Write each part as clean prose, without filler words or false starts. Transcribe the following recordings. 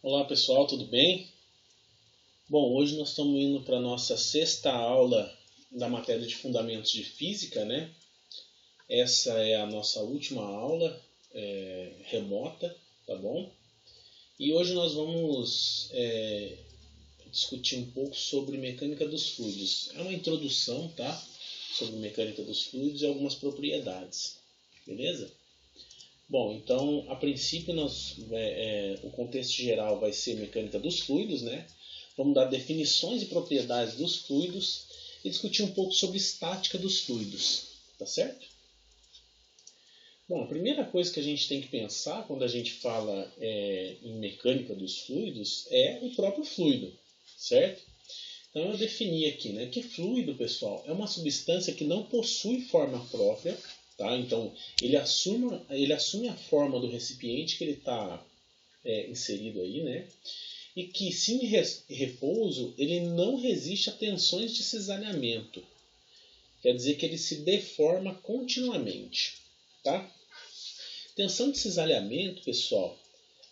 Olá pessoal, tudo bem? Bom, hoje nós estamos indo para a nossa sexta aula da matéria de Fundamentos de Física, né? Essa é a nossa última aula remota, tá bom? E hoje nós vamos discutir um pouco sobre mecânica dos fluidos. É uma introdução, tá? Sobre mecânica dos fluidos e algumas propriedades, beleza? Bom, então a princípio o contexto geral vai ser mecânica dos fluidos, né? Vamos dar definições e propriedades dos fluidos e discutir um pouco sobre estática dos fluidos, tá certo? Bom, a primeira coisa que a gente tem que pensar quando a gente fala em mecânica dos fluidos é o próprio fluido, certo? Então eu defini aqui, né, que fluido, pessoal, é uma substância que não possui forma própria, tá? Então ele assume a forma do recipiente que ele está inserido aí, né? E que, se em repouso, ele não resiste a tensões de cisalhamento. Quer dizer que ele se deforma continuamente, tá? Tensão de cisalhamento, pessoal,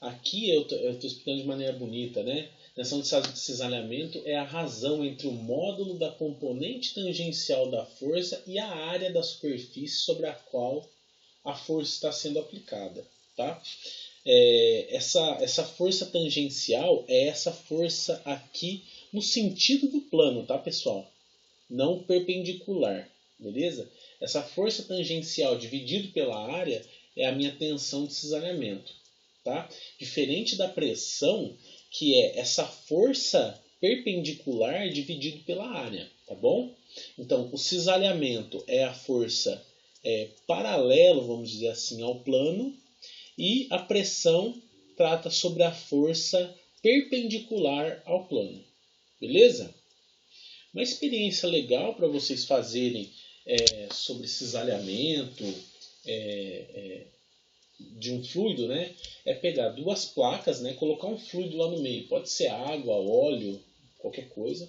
aqui eu estou explicando de maneira bonita, né? Tensão de cisalhamento é a razão entre o módulo da componente tangencial da força e a área da superfície sobre a qual a força está sendo aplicada, tá? Essa força tangencial é essa força aqui no sentido do plano, tá, pessoal? Não perpendicular, beleza? Essa força tangencial dividido pela área é a minha tensão de cisalhamento, tá? Diferente da pressão, que é essa força perpendicular dividido pela área, tá bom? Então, o cisalhamento é a força paralelo, vamos dizer assim, ao plano, e a pressão trata sobre a força perpendicular ao plano. Beleza? Uma experiência legal para vocês fazerem sobre cisalhamento de um fluido, né, é pegar duas placas, né, colocar um fluido lá no meio. Pode ser água, óleo, qualquer coisa.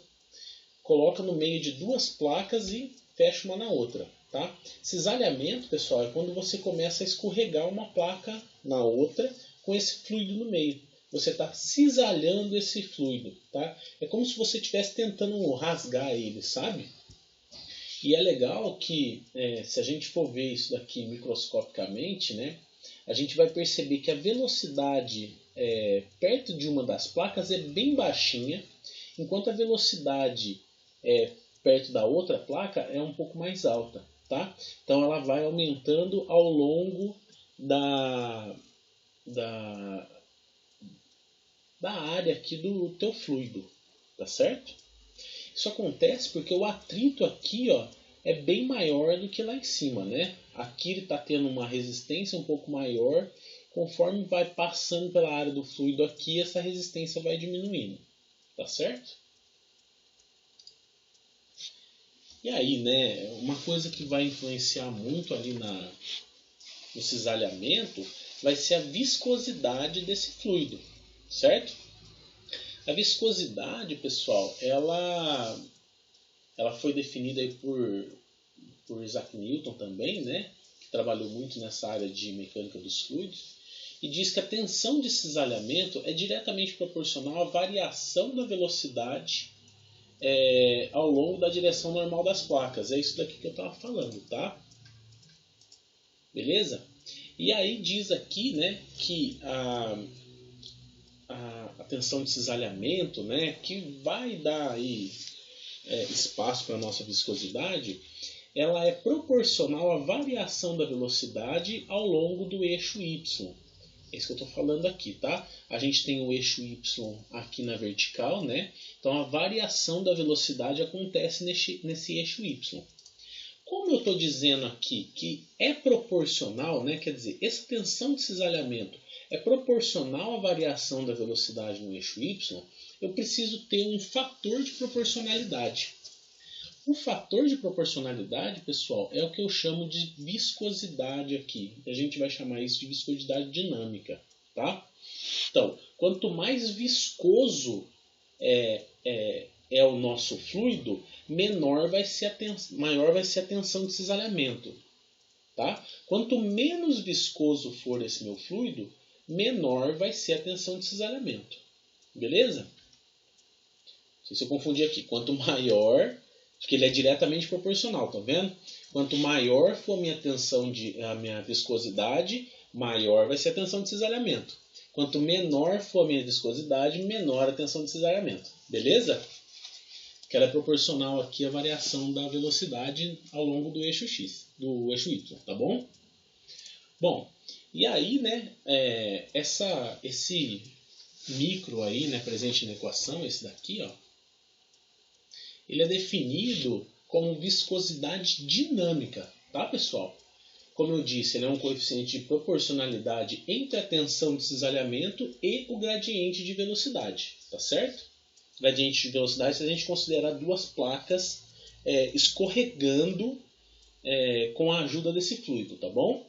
Coloca no meio de duas placas e fecha uma na outra. Tá? Cisalhamento, pessoal, é quando você começa a escorregar uma placa na outra com esse fluido no meio. Você está cisalhando esse fluido. Tá? É como se você estivesse tentando rasgar ele, sabe? E é legal que, se a gente for ver isso daqui microscopicamente, né, a gente vai perceber que a velocidade perto de uma das placas é bem baixinha, enquanto a velocidade perto da outra placa é um pouco mais alta. Tá? Então ela vai aumentando ao longo da área aqui do teu fluido, tá certo? Isso acontece porque o atrito aqui, ó, é bem maior do que lá em cima, né? Aqui ele está tendo uma resistência um pouco maior, conforme vai passando pela área do fluido aqui, essa resistência vai diminuindo, tá certo? E aí, né, uma coisa que vai influenciar muito ali no cisalhamento vai ser a viscosidade desse fluido, certo? A viscosidade, pessoal, ela foi definida aí por Isaac Newton também, né, que trabalhou muito nessa área de mecânica dos fluidos, e diz que a tensão de cisalhamento é diretamente proporcional à variação da velocidade ao longo da direção normal das placas. É isso daqui que eu estava falando, tá? Beleza? E aí diz aqui, né, que a tensão de cisalhamento, né, que vai dar aí espaço para a nossa viscosidade, ela é proporcional à variação da velocidade ao longo do eixo Y. É isso que eu estou falando aqui, tá? A gente tem o eixo Y aqui na vertical, né? Então a variação da velocidade acontece nesse eixo Y. Como eu estou dizendo aqui que é proporcional, né? Quer dizer, essa tensão de cisalhamento é proporcional à variação da velocidade no eixo Y, eu preciso ter um fator de proporcionalidade. O fator de proporcionalidade, pessoal, é o que eu chamo de viscosidade aqui. A gente vai chamar isso de viscosidade dinâmica, tá? Então, quanto mais viscoso é o nosso fluido, maior vai ser a tensão de cisalhamento, tá? Quanto menos viscoso for esse meu fluido, menor vai ser a tensão de cisalhamento, Beleza? Se eu confundir aqui, quanto maior, porque ele é diretamente proporcional, tá vendo? Quanto maior for a minha viscosidade, maior vai ser a tensão de cisalhamento. Quanto menor for a minha viscosidade, menor a tensão de cisalhamento. Beleza? Que ela é proporcional aqui à variação da velocidade ao longo do eixo X, do eixo Y, tá bom? Bom, e aí, né, esse micro aí, né, presente na equação, esse daqui, ó, ele é definido como viscosidade dinâmica, tá, pessoal? Como eu disse, ele é um coeficiente de proporcionalidade entre a tensão de cisalhamento e o gradiente de velocidade, tá certo? Gradiente de velocidade se a gente considerar duas placas escorregando com a ajuda desse fluido, tá bom?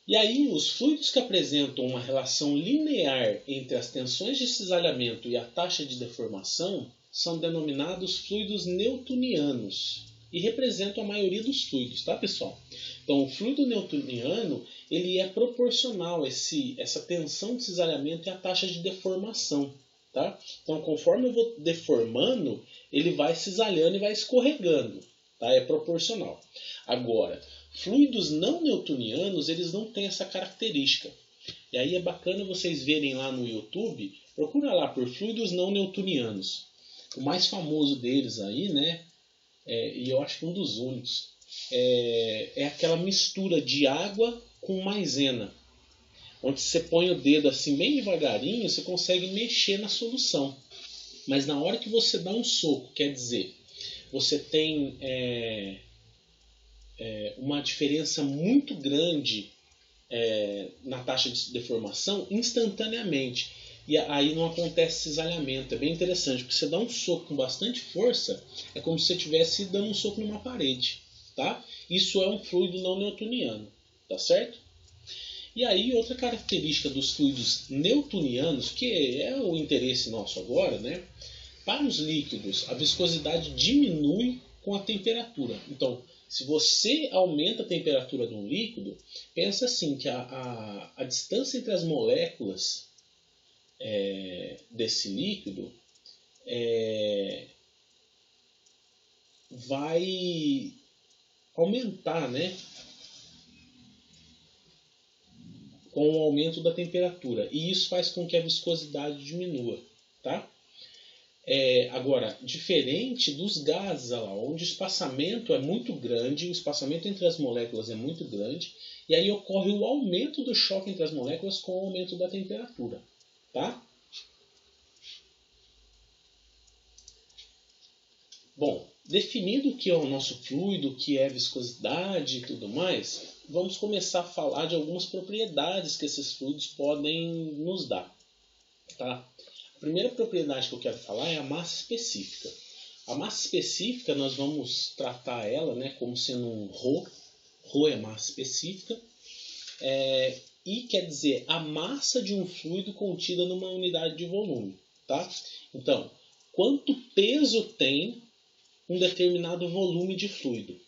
E aí, os fluidos que apresentam uma relação linear entre as tensões de cisalhamento e a taxa de deformação são denominados fluidos newtonianos e representam a maioria dos fluidos, tá, pessoal? Então, o fluido newtoniano ele é proporcional a essa tensão de cisalhamento e a taxa de deformação, tá? Então, conforme eu vou deformando, ele vai cisalhando e vai escorregando, tá? É proporcional. Agora, fluidos não newtonianos, eles não têm essa característica. E aí é bacana vocês verem lá no YouTube, procura lá por fluidos não newtonianos. O mais famoso deles aí, né, e eu acho que um dos únicos, é aquela mistura de água com maisena, onde você põe o dedo assim bem devagarinho, você consegue mexer na solução. Mas na hora que você dá um soco, quer dizer, você tem uma diferença muito grande na taxa de deformação instantaneamente. E aí não acontece cisalhamento. É bem interessante, porque você dá um soco com bastante força, é como se você estivesse dando um soco numa parede. Tá? Isso é um fluido não newtoniano. Tá certo? E aí outra característica dos fluidos newtonianos, que é o interesse nosso agora, né? Para os líquidos, a viscosidade diminui com a temperatura. Então, se você aumenta a temperatura de um líquido, pensa assim, que a distância entre as moléculas desse líquido vai aumentar, né? Com o aumento da temperatura. E isso faz com que a viscosidade diminua. Tá? Agora, diferente dos gases, lá, onde o espaçamento é muito grande, o espaçamento entre as moléculas é muito grande, e aí ocorre o aumento do choque entre as moléculas com o aumento da temperatura. Tá? Bom, definido o que é o nosso fluido, o que é viscosidade e tudo mais, vamos começar a falar de algumas propriedades que esses fluidos podem nos dar. Tá? A primeira propriedade que eu quero falar é a massa específica. A massa específica nós vamos tratar ela, né, como sendo um ρ. ρ é massa específica. E quer dizer a massa de um fluido contida numa unidade de volume. Tá? Então, quanto peso tem um determinado volume de fluido.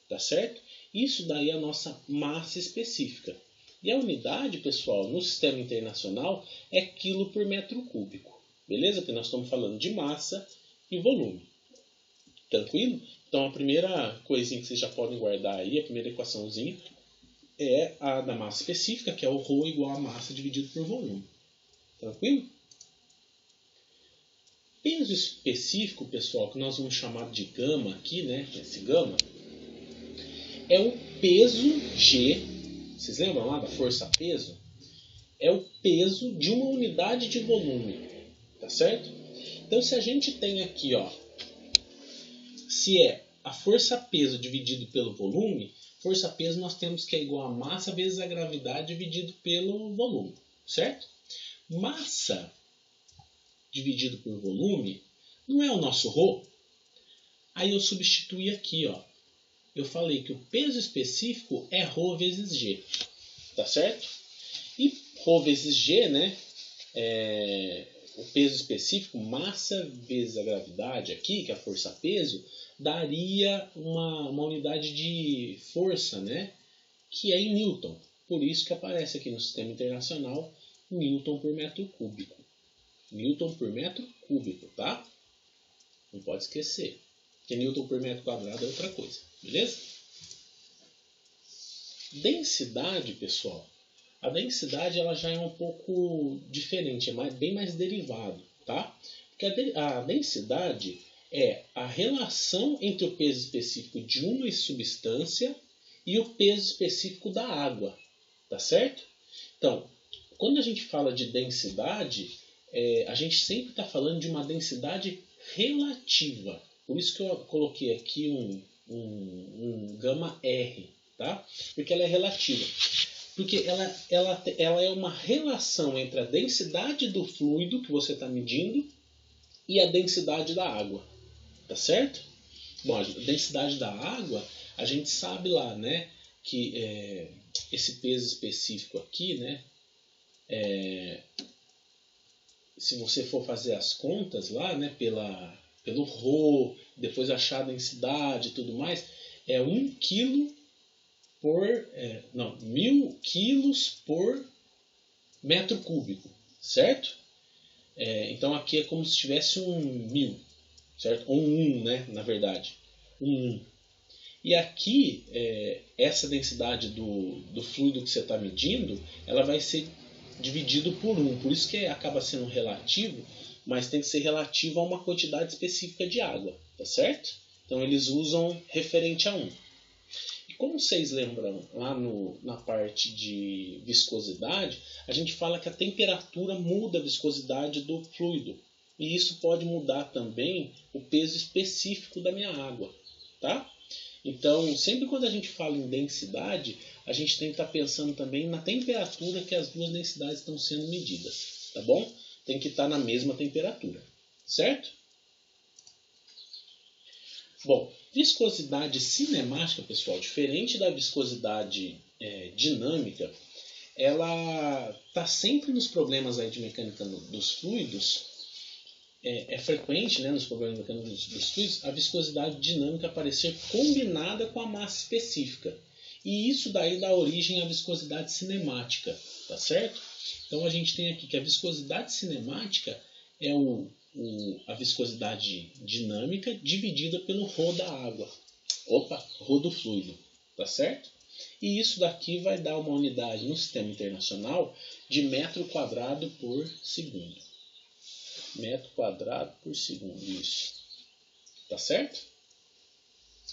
Tá certo? Isso daí é a nossa massa específica. E a unidade, pessoal, no sistema internacional é quilo por metro cúbico. Beleza? Porque nós estamos falando de massa e volume. Tranquilo? Então a primeira coisinha que vocês já podem guardar aí, a primeira equaçãozinha, é a da massa específica, que é o ρ igual a massa dividido por volume. Tranquilo? Peso específico, pessoal, que nós vamos chamar de gama aqui, né? Esse gama, é o peso G. Vocês lembram lá da força-peso? É o peso de uma unidade de volume. Tá certo? Então, se a gente tem aqui, ó, se é a força-peso dividido pelo volume, força-peso nós temos que é igual a massa vezes a gravidade dividido pelo volume. Certo? Massa dividido por volume não é o nosso ρ? Aí eu substituí aqui, ó. Eu falei que o peso específico é ρ vezes G. Tá certo? E ρ vezes G, né? O peso específico, massa vezes a gravidade aqui, que é a força-peso, daria uma unidade de força, né? Que é em Newton. Por isso que aparece aqui no sistema internacional Newton por metro cúbico. Newton por metro cúbico, tá? Não pode esquecer. Porque Newton por metro quadrado é outra coisa, beleza? Densidade, pessoal. A densidade ela já é um pouco diferente, é bem mais derivado, tá? Porque a densidade é a relação entre o peso específico de uma substância e o peso específico da água, tá certo? Então, quando a gente fala de densidade, a gente sempre está falando de uma densidade relativa. Por isso que eu coloquei aqui um gama R, tá? Porque ela é relativa. Porque ela é uma relação entre a densidade do fluido que você está medindo e a densidade da água, tá certo? Bom, a densidade da água, a gente sabe lá, né, que esse peso específico aqui, né, se você for fazer as contas lá, né, pelo ρ, depois achar a densidade e tudo mais, é 1 kg por... 1000 quilos por metro cúbico, certo? Então aqui é como se tivesse um 1000, certo? Ou um 1, né, na verdade. Um 1. E aqui, essa densidade do fluido que você está medindo, ela vai ser dividido por 1. Por isso que acaba sendo relativo, mas tem que ser relativo a uma quantidade específica de água, tá certo? Então eles usam referente a 1. E como vocês lembram lá na parte de viscosidade, a gente fala que a temperatura muda a viscosidade do fluido. E isso pode mudar também o peso específico da minha água, tá? Então, sempre quando a gente fala em densidade, a gente tem que estar pensando também na temperatura que as duas densidades estão sendo medidas, tá bom? Tem que estar na mesma temperatura, certo? Bom, viscosidade cinemática, pessoal, diferente da viscosidade dinâmica, ela está sempre nos problemas aí de mecânica dos fluidos. É frequente, né, nos problemas mecânicos dos fluidos a viscosidade dinâmica aparecer combinada com a massa específica. E isso daí dá origem à viscosidade cinemática, tá certo? Então a gente tem aqui que a viscosidade cinemática é a viscosidade dinâmica dividida pelo ρ da água. ρ do fluido, tá certo? E isso daqui vai dar uma unidade no sistema internacional de metro quadrado por segundo. Metro quadrado por segundo, isso. Tá certo?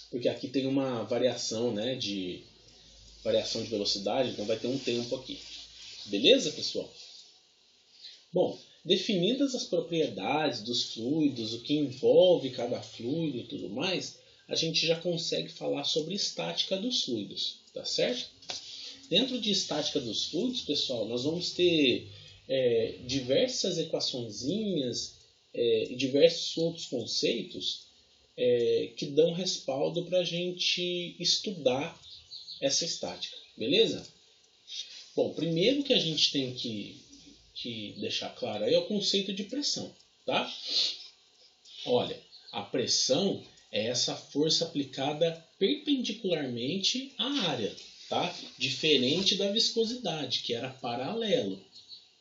Porque aqui tem uma variação, né, de velocidade, então vai ter um tempo aqui. Beleza, pessoal? Bom, definidas as propriedades dos fluidos, o que envolve cada fluido e tudo mais, a gente já consegue falar sobre estática dos fluidos, tá certo? Dentro de estática dos fluidos, pessoal, nós vamos ter diversas equaçõezinhas e diversos outros conceitos que dão respaldo para a gente estudar essa estática, beleza? Bom, primeiro que a gente tem que deixar claro aí é o conceito de pressão, tá? Olha, a pressão é essa força aplicada perpendicularmente à área, tá? Diferente da viscosidade, que era paralelo.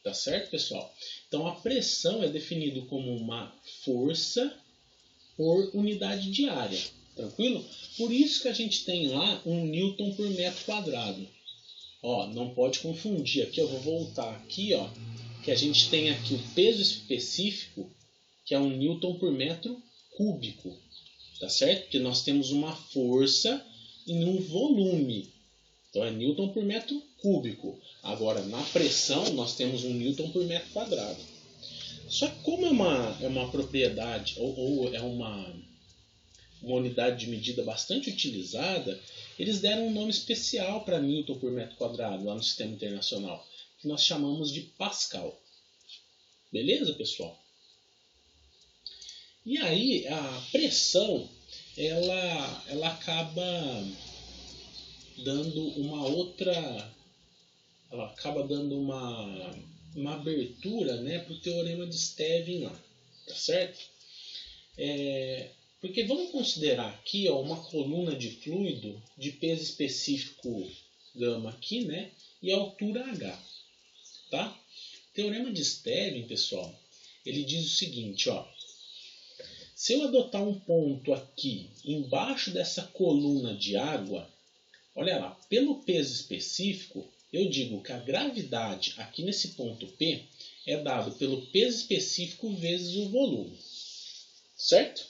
Tá certo, pessoal? Então, a pressão é definida como uma força por unidade de área. Tranquilo? Por isso que a gente tem lá um Newton por metro quadrado. Ó, não pode confundir. Aqui eu vou voltar aqui, ó, que a gente tem aqui o peso específico, que é um Newton por metro cúbico. Tá certo? Porque nós temos uma força em um volume. Então é Newton por metro cúbico. Agora, na pressão, nós temos um Newton por metro quadrado. Só que como é uma propriedade, ou é uma unidade de medida bastante utilizada, eles deram um nome especial para Newton por metro quadrado lá no sistema internacional, que nós chamamos de Pascal. Beleza, pessoal? E aí, a pressão, ela acaba dando uma outra... Ela acaba dando uma abertura, né, para o teorema de Stevin lá, tá certo? Porque vamos considerar aqui, ó, uma coluna de fluido de peso específico γ aqui, né, e altura h, tá? O teorema de Stevin, pessoal, ele diz o seguinte, ó. Se eu adotar um ponto aqui embaixo dessa coluna de água, olha lá, pelo peso específico, eu digo que a gravidade aqui nesse ponto P é dado pelo peso específico vezes o volume. Certo?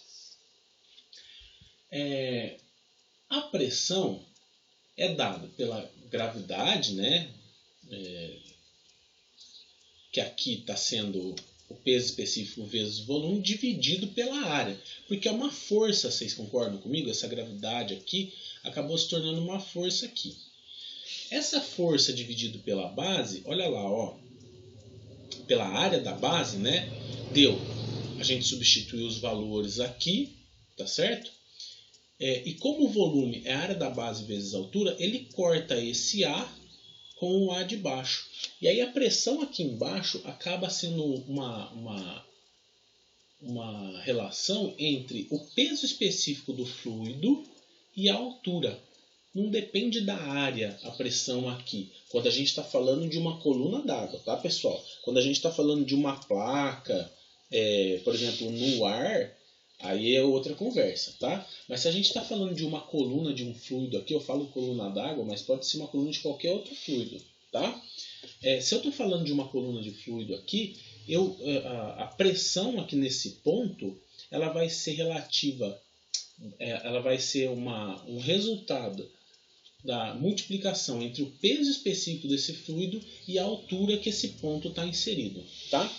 A pressão é dada pela gravidade, né? Que aqui está sendo o peso específico vezes o volume dividido pela área. Porque é uma força, vocês concordam comigo? Essa gravidade aqui acabou se tornando uma força aqui. Essa força dividido pela base, olha lá, ó, pela área da base, né? Deu. A gente substituiu os valores aqui, tá certo? E como o volume é a área da base vezes a altura, ele corta esse A com o A de baixo. E aí a pressão aqui embaixo acaba sendo uma relação entre o peso específico do fluido e a altura. Não depende da área a pressão aqui. Quando a gente está falando de uma coluna d'água, tá, pessoal? Quando a gente está falando de uma placa, por exemplo, no ar, aí é outra conversa, tá? Mas se a gente está falando de uma coluna de um fluido aqui, eu falo coluna d'água, mas pode ser uma coluna de qualquer outro fluido, tá? Se eu estou falando de uma coluna de fluido aqui, a pressão aqui nesse ponto, ela vai ser relativa, ela vai ser um resultado da multiplicação entre o peso específico desse fluido e a altura que esse ponto está inserido, tá?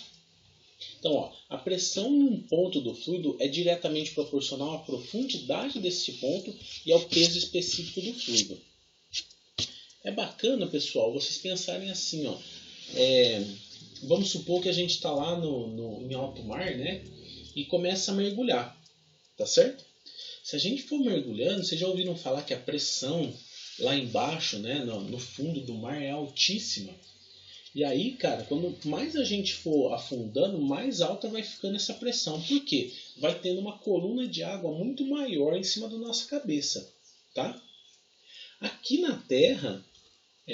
Então, ó, a pressão em um ponto do fluido é diretamente proporcional à profundidade desse ponto e ao peso específico do fluido. É bacana, pessoal, vocês pensarem assim, ó. Vamos supor que a gente está lá em alto mar, né? E começa a mergulhar, tá certo? Se a gente for mergulhando, vocês já ouviram falar que a pressão lá embaixo, né, no fundo do mar é altíssima. E aí, cara, quanto mais a gente for afundando, mais alta vai ficando essa pressão. Por quê? Vai tendo uma coluna de água muito maior em cima da nossa cabeça, tá? Aqui na Terra,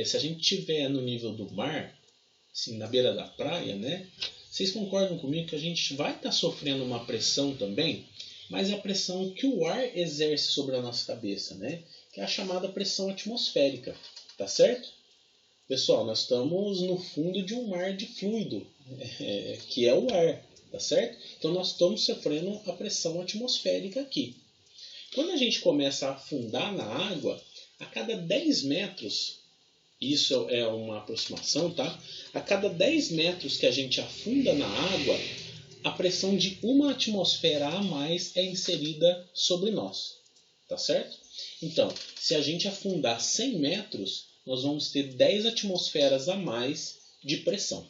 se a gente estiver no nível do mar, assim, na beira da praia, né? Vocês concordam comigo que a gente vai estar sofrendo uma pressão também, mas é a pressão que o ar exerce sobre a nossa cabeça, né? Que é a chamada pressão atmosférica, tá certo? Pessoal, nós estamos no fundo de um mar de fluido, que é o ar, tá certo? Então nós estamos sofrendo a pressão atmosférica aqui. Quando a gente começa a afundar na água, a cada 10 metros, isso é uma aproximação, tá? A cada 10 metros que a gente afunda na água, a pressão de uma atmosfera a mais é inserida sobre nós, tá certo? Então, se a gente afundar 100 metros, nós vamos ter 10 atmosferas a mais de pressão.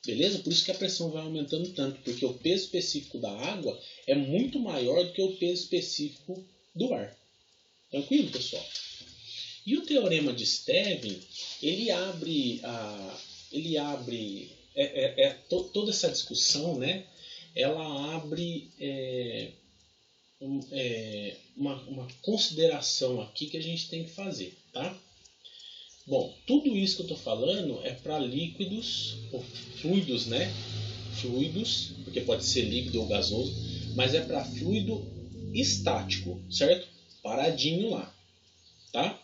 Beleza? Por isso que a pressão vai aumentando tanto, porque o peso específico da água é muito maior do que o peso específico do ar. Tranquilo, pessoal? E o teorema de Stevin, ele abre toda essa discussão, né? Ela abre uma consideração aqui que a gente tem que fazer, tá? Bom, tudo isso que eu estou falando é para líquidos ou fluidos, né? Fluidos, porque pode ser líquido ou gasoso, mas é para fluido estático, certo? Paradinho lá, tá?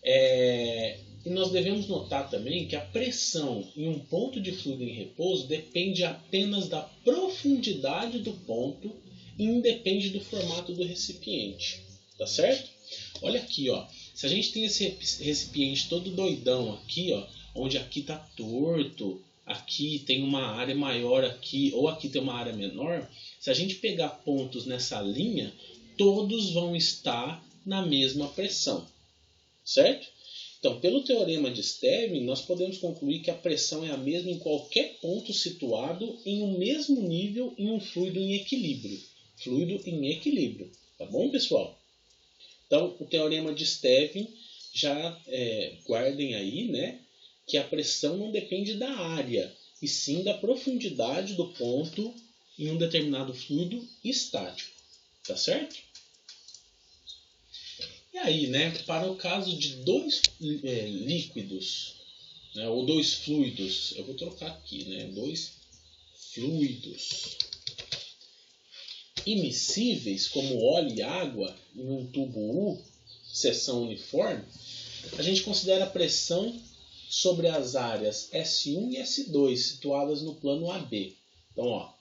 E nós devemos notar também que a pressão em um ponto de fluido em repouso depende apenas da profundidade do ponto e independe do formato do recipiente, tá certo? Olha aqui, ó. Se a gente tem esse recipiente todo doidão aqui, ó, onde aqui está torto, aqui tem uma área maior aqui, ou aqui tem uma área menor, se a gente pegar pontos nessa linha, todos vão estar na mesma pressão, certo? Então, pelo teorema de Stevin, nós podemos concluir que a pressão é a mesma em qualquer ponto situado em um mesmo nível em um fluido em equilíbrio. Fluido em equilíbrio, tá bom, pessoal? Então, o teorema de Stevin, já guardem aí, né, que a pressão não depende da área, e sim da profundidade do ponto em um determinado fluido estático. Tá certo? E aí, né, para o caso de dois líquidos, né, ou dois fluidos, eu vou trocar aqui, né, dois fluidos immiscíveis, como óleo e água, em um tubo U, seção uniforme, a gente considera a pressão sobre as áreas S1 e S2, situadas no plano AB. Então, ó,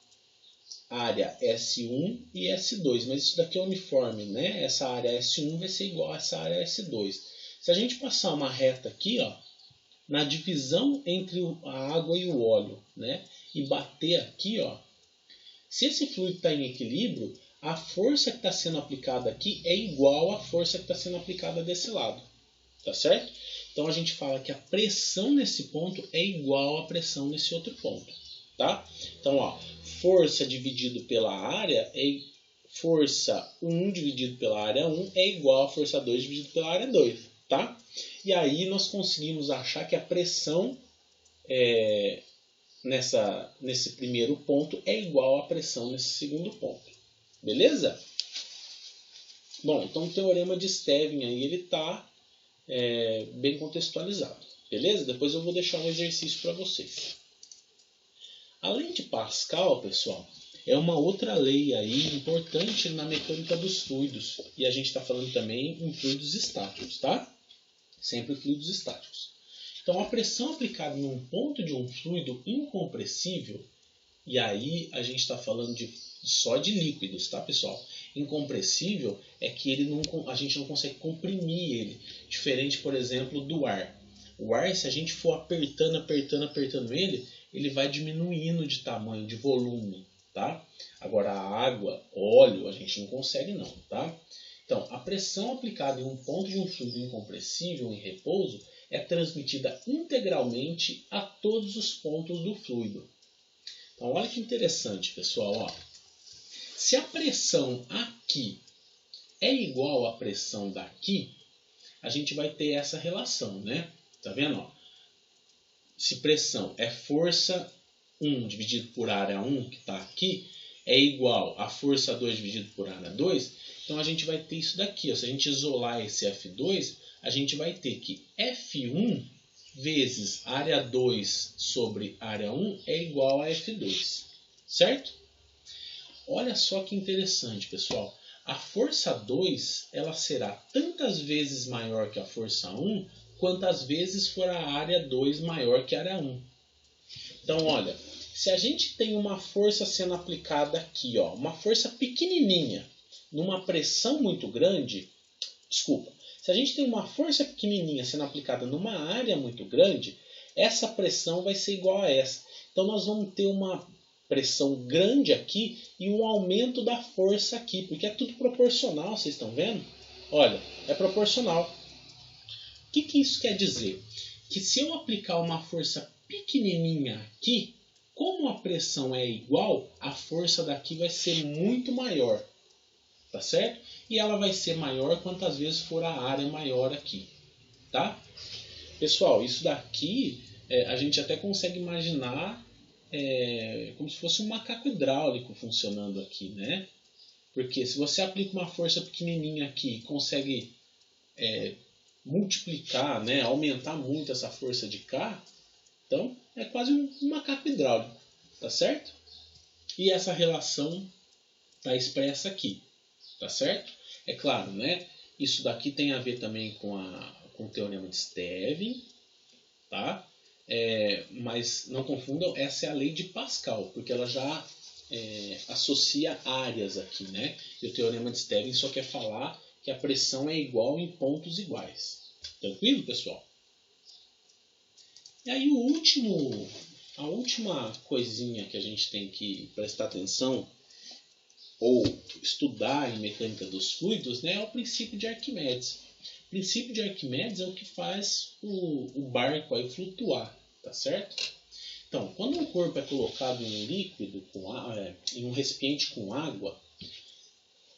área S1 e S2, mas isso daqui é uniforme, né? Essa área S1 vai ser igual a essa área S2. Se a gente passar uma reta aqui, ó, na divisão entre a água e o óleo, né, e bater aqui, ó, se esse fluido está em equilíbrio, a força que está sendo aplicada aqui é igual à força que está sendo aplicada desse lado, tá certo? Então a gente fala que a pressão nesse ponto é igual à pressão nesse outro ponto, tá? Então, ó, força dividido pela área é força 1 dividido pela área 1 é igual a força 2 dividido pela área 2, tá? E aí nós conseguimos achar que a pressão nesse primeiro ponto é igual à pressão nesse segundo ponto. Beleza? Bom, então o teorema de Stevin aí ele está bem contextualizado. Beleza? Depois eu vou deixar um exercício para vocês. Além de Pascal, pessoal, é uma outra lei aí importante na mecânica dos fluidos. E a gente está falando também em fluidos estáticos, tá? Sempre fluidos estáticos. Então, a pressão aplicada em um ponto de um fluido incompressível, e aí a gente está falando só de líquidos, tá, pessoal? Incompressível é que a gente não consegue comprimir ele, diferente, por exemplo, do ar. O ar, se a gente for apertando ele vai diminuindo de tamanho, de volume, tá? Agora, a água, óleo, a gente não consegue não, tá? Então, a pressão aplicada em um ponto de um fluido incompressível em repouso é transmitida integralmente a todos os pontos do fluido. Então, olha que interessante, pessoal. Ó. Se a pressão aqui é igual à pressão daqui, a gente vai ter essa relação, né? Tá vendo? Ó? Se pressão é força 1 dividido por área 1, que está aqui, é igual a força 2 dividido por área 2, então a gente vai ter isso daqui. Ó. Se a gente isolar esse F2, a gente vai ter que F1 vezes área 2 sobre área 1 é igual a F2, certo? Olha só que interessante, pessoal. A força 2 ela será tantas vezes maior que a força 1, quantas vezes for a área 2 maior que a área 1. Então, olha, se a gente tem uma força sendo aplicada aqui, ó, uma força pequenininha, numa pressão muito grande, se a gente tem uma força pequenininha sendo aplicada numa área muito grande, essa pressão vai ser igual a essa. Então nós vamos ter uma pressão grande aqui e um aumento da força aqui, porque é tudo proporcional, vocês estão vendo? Olha, é proporcional. O que isso quer dizer? Que se eu aplicar uma força pequenininha aqui, como a pressão é igual, a força daqui vai ser muito maior. Tá certo? E ela vai ser maior quantas vezes for a área maior aqui. Tá? Pessoal, isso daqui a gente até consegue imaginar como se fosse um macaco hidráulico funcionando aqui, né? Porque se você aplica uma força pequenininha aqui e consegue multiplicar, né, aumentar muito essa força de cá, então é quase um macaco hidráulico, tá certo? E essa relação está expressa aqui, tá certo? É claro, né? Isso daqui tem a ver também com o teorema de Stevin, tá? Mas não confundam, essa é a lei de Pascal, porque ela já associa áreas aqui, né? E o teorema de Stevin só quer falar que a pressão é igual em pontos iguais. Tranquilo, pessoal? E aí a última coisinha que a gente tem que prestar atenção ou estudar em mecânica dos fluidos, né, é o princípio de Arquimedes. O princípio de Arquimedes é o que faz o barco aí flutuar, tá certo? Então, quando um corpo é colocado em um líquido, em um recipiente com água,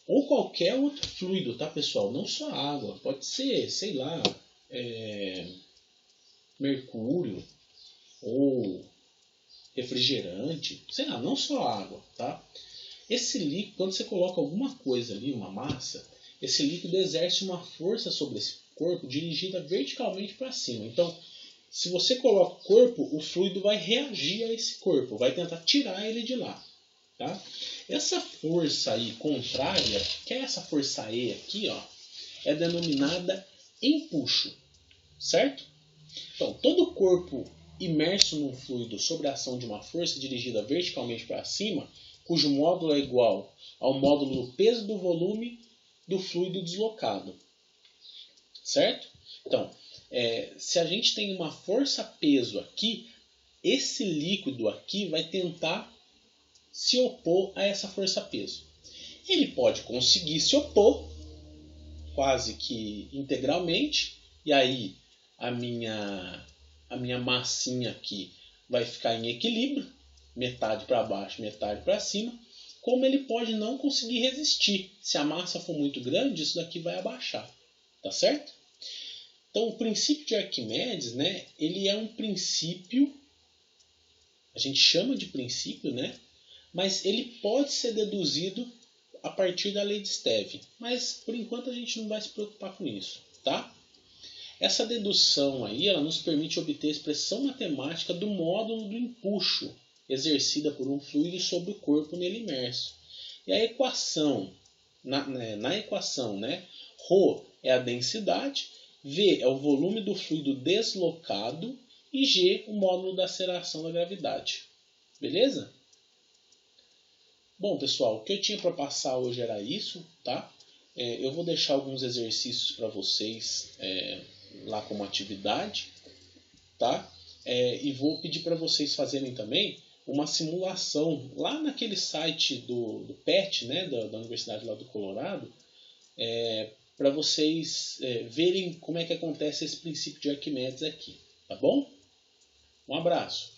ou qualquer outro fluido, tá, pessoal? Não só água, pode ser, sei lá, mercúrio ou refrigerante, sei lá, não só água, tá? Esse líquido, quando você coloca alguma coisa ali, uma massa, esse líquido exerce uma força sobre esse corpo dirigida verticalmente para cima. Então, Se você coloca o corpo, o fluido vai reagir a esse corpo, vai tentar tirar ele de lá. Tá? Essa força aí contrária, que é essa força E aqui, ó, é denominada empuxo, certo? Então, todo corpo imerso num fluido sob a ação de uma força dirigida verticalmente para cima, cujo módulo é igual ao módulo do peso do volume do fluido deslocado, certo? Então, se a gente tem uma força-peso aqui, esse líquido aqui vai tentar se opor a essa força-peso. Ele pode conseguir se opor quase que integralmente, e aí a minha massinha aqui vai ficar em equilíbrio, metade para baixo, metade para cima, como ele pode não conseguir resistir. Se a massa for muito grande, isso daqui vai abaixar, tá certo? Então, o princípio de Arquimedes, né, ele é um princípio, a gente chama de princípio, né, mas ele pode ser deduzido a partir da lei de Stevin. Mas, por enquanto, a gente não vai se preocupar com isso, tá? Essa dedução aí, ela nos permite obter a expressão matemática do módulo do empuxo exercida por um fluido sobre o corpo nele imerso. E a equação, na equação, né, ρ é a densidade, V é o volume do fluido deslocado e G o módulo da aceleração da gravidade. Beleza? Bom, pessoal, o que eu tinha para passar hoje era isso, tá? Eu vou deixar alguns exercícios para vocês lá como atividade, tá? E vou pedir para vocês fazerem também uma simulação lá naquele site do PET, né, da Universidade lá do Colorado, para vocês verem como é que acontece esse princípio de Arquimedes aqui, tá bom? Um abraço!